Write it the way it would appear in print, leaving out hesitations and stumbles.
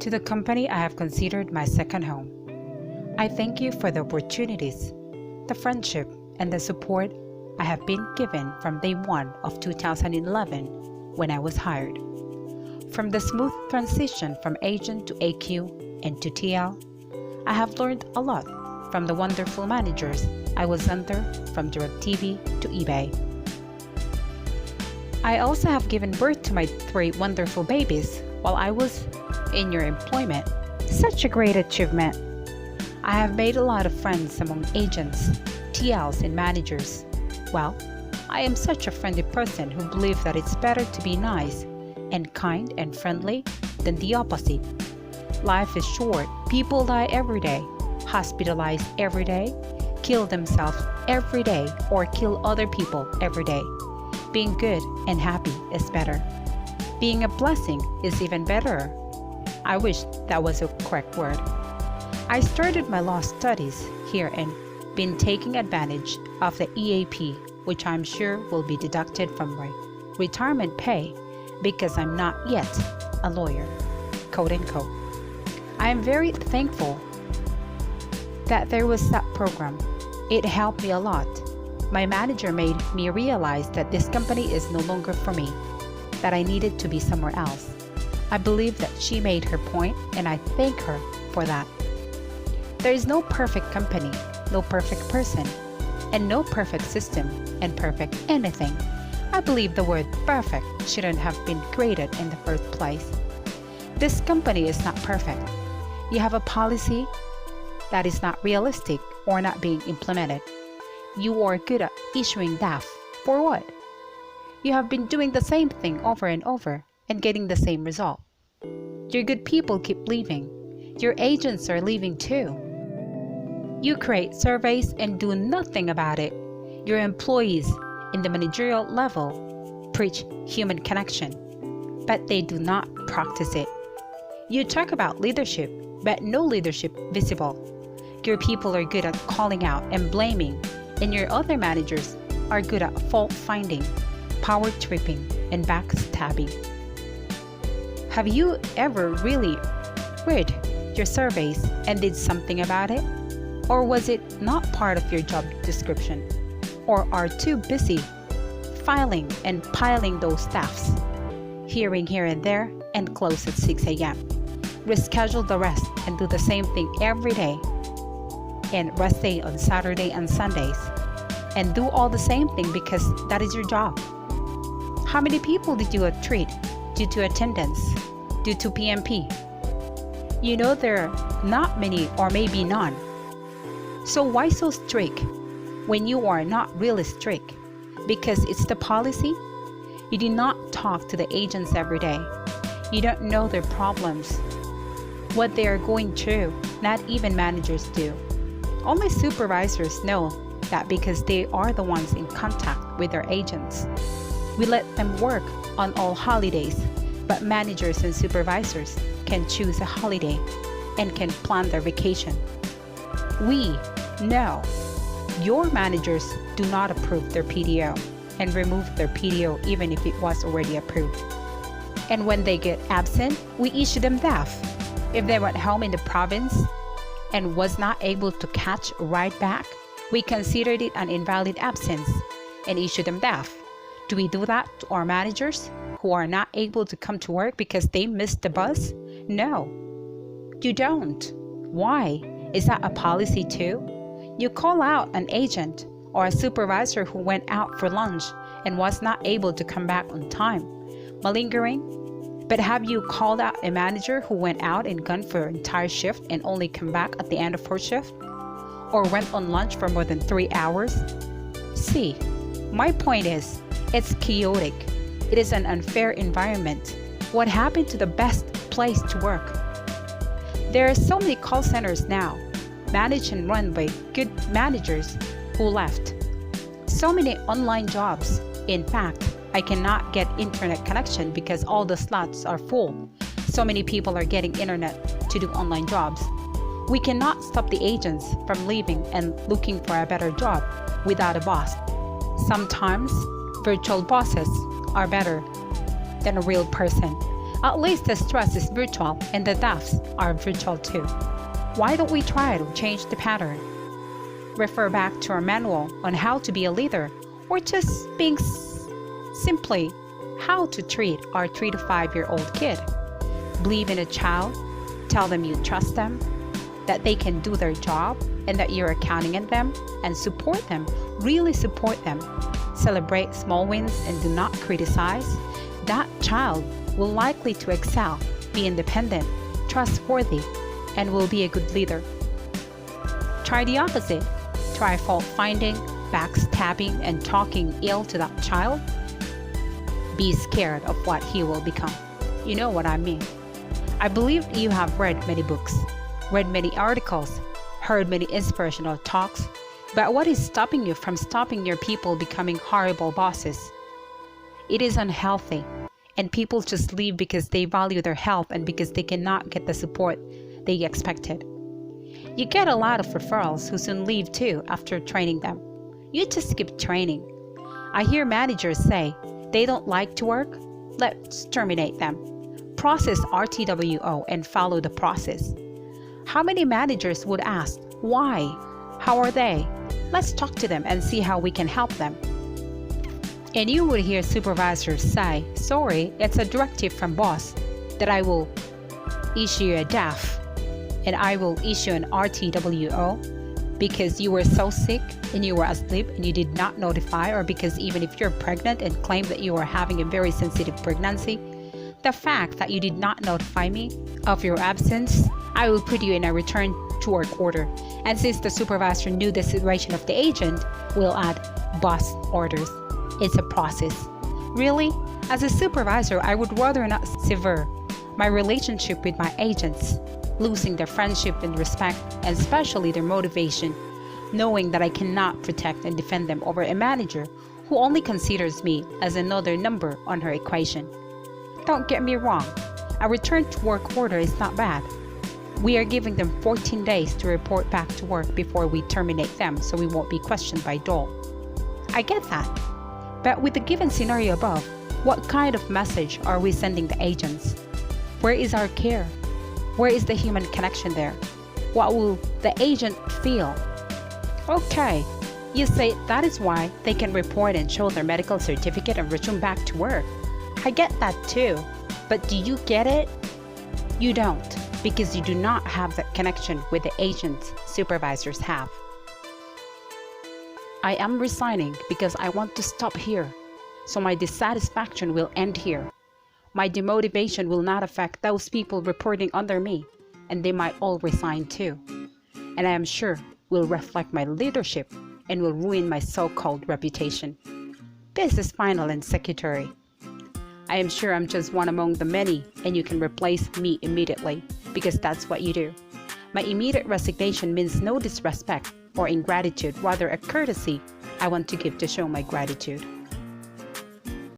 To the company I have considered my second home, I thank you for the opportunities, the friendship, and the support I have been given from day one of 2011 when I was hired. From the smooth transition from agent to AQ and to TL, I have learned a lot from the wonderful managers I was under from DTV to eBay. I also have given birth to my 3 wonderful babies while I was in your employment. Such a great achievement. I have made a lot of friends among agents, TLs, and managers. Well, I am such a friendly person who believes that it's better to be nice and kind and friendly than the opposite. Life is short. People die every day, hospitalized every day, kill themselves every day, or kill other people every day. Being good and happy is better. Being a blessing is even better. I wish that was a correct word. I started my law studies here and been taking advantage of the EAP, which I'm sure will be deducted from my retirement pay because I'm not yet a lawyer, quote unquote. I am very thankful that there was that program. It helped me a lot. My manager made me realize that this company is no longer for me, that I needed to be somewhere else. I believe that she made her point, and I thank her for that. There is no perfect company, no perfect person, and no perfect system and perfect anything. I believe the word perfect shouldn't have been created in the first place. This company is not perfect. You have a policy that is not realistic or not being implemented. You are good at issuing DAF. For what? You have been doing the same thing over and over and getting the same result. Your good people keep leaving. Your agents are leaving too. You create surveys and do nothing about it. Your employees in the managerial level preach human connection, but they do not practice it. You talk about leadership, but no leadership visible. Your people are good at calling out and blaming, and your other managers are good at fault finding, power tripping, and backstabbing. Have you ever really read your surveys and did something about it? Or was it not part of your job description? Or are too busy filing and piling those staffs, hearing here and there, and close at 6 a.m. Reschedule the rest and do the same thing every day, and rest day on Saturday and Sundays, and do all the same thing because that is your job. How many people did you treat due to attendance, due to PMP? You know there are not many or maybe none. So why so strict when you are not really strict? Because it's the policy? You do not talk to the agents every day. You don't know their problems, what they are going through. Not even managers do. Only supervisors know that because they are the ones in contact with their agents. We let them work on all holidays, but managers and supervisors can choose a holiday and can plan their vacation. We know your managers do not approve their PTO and remove their PTO even if it was already approved. And when they get absent, we issue them DAF. If they went home in the province and was not able to catch a ride back, we considered it an invalid absence and issue them DAF. Do we do that to our managers who are not able to come to work because they missed the bus? No, you don't. Why? Is that a policy too? You call out an agent or a supervisor who went out for lunch and was not able to come back on time, malingering. But have you called out a manager who went out and gone for an entire shift and only come back at the end of her shift? Or went on lunch for more than 3 hours? See, my point is, it's chaotic. It is an unfair environment. What happened to the best place to work? There are so many call centers now, managed and run by good managers who left. So many online jobs. In fact, I cannot get internet connection because all the slots are full. So many people are getting internet to do online jobs. We cannot stop the agents from leaving and looking for a better job without a boss. Sometimes virtual bosses are better than a real person. At least the stress is virtual and the deaths are virtual too. Why don't we try to change the pattern? Refer back to our manual on how to be a leader, or just being simply how to treat our 3 to 5-year-old kid. Believe in a child, tell them you trust them, that they can do their job, and that you're counting on them, and support them, really support them. Celebrate small wins and do not criticize. That child will likely to excel, be independent, trustworthy, and will be a good leader. Try the opposite. Try fault finding, backstabbing, and talking ill to that child. Be scared of what he will become. You know what I mean. I believe you have read many books, read many articles, heard many inspirational talks, but what is stopping you from stopping your people becoming horrible bosses? It is unhealthy, and people just leave because they value their health and because they cannot get the support they expected. You get a lot of referrals who soon leave too after training them. You just keep training. I hear managers say, they don't like to work? Let's terminate them. Process RTWO and follow the process. How many managers would ask, why? How are they? Let's talk to them and see how we can help them. And you would hear supervisors say, sorry, it's a directive from boss that I will issue a DAF and I will issue an RTWO because you were so sick and you were asleep and you did not notify, or because even if you're pregnant and claim that you are having a very sensitive pregnancy, the fact that you did not notify me of your absence, I will put you in a return to work order. And since the supervisor knew the situation of the agent, we'll add boss orders. It's a process. Really, as a supervisor, I would rather not sever my relationship with my agents, losing their friendship and respect, and especially their motivation, knowing that I cannot protect and defend them over a manager who only considers me as another number on her equation. Don't get me wrong, a return to work order is not bad. We are giving them 14 days to report back to work before we terminate them, so we won't be questioned by Dole. I get that. But with the given scenario above, what kind of message are we sending the agents? Where is our care? Where is the human connection there? What will the agent feel? Okay, you say that is why they can report and show their medical certificate and return back to work. I get that too, but do you get it? You don't, because you do not have that connection with the agents supervisors have. I am resigning because I want to stop here, so my dissatisfaction will end here. My demotivation will not affect those people reporting under me, and they might all resign too. And I am sure will reflect my leadership and will ruin my so-called reputation. This is final and secretary. I am sure I'm just one among the many, and you can replace me immediately, because that's what you do. My immediate resignation means no disrespect or ingratitude, rather a courtesy I want to give to show my gratitude.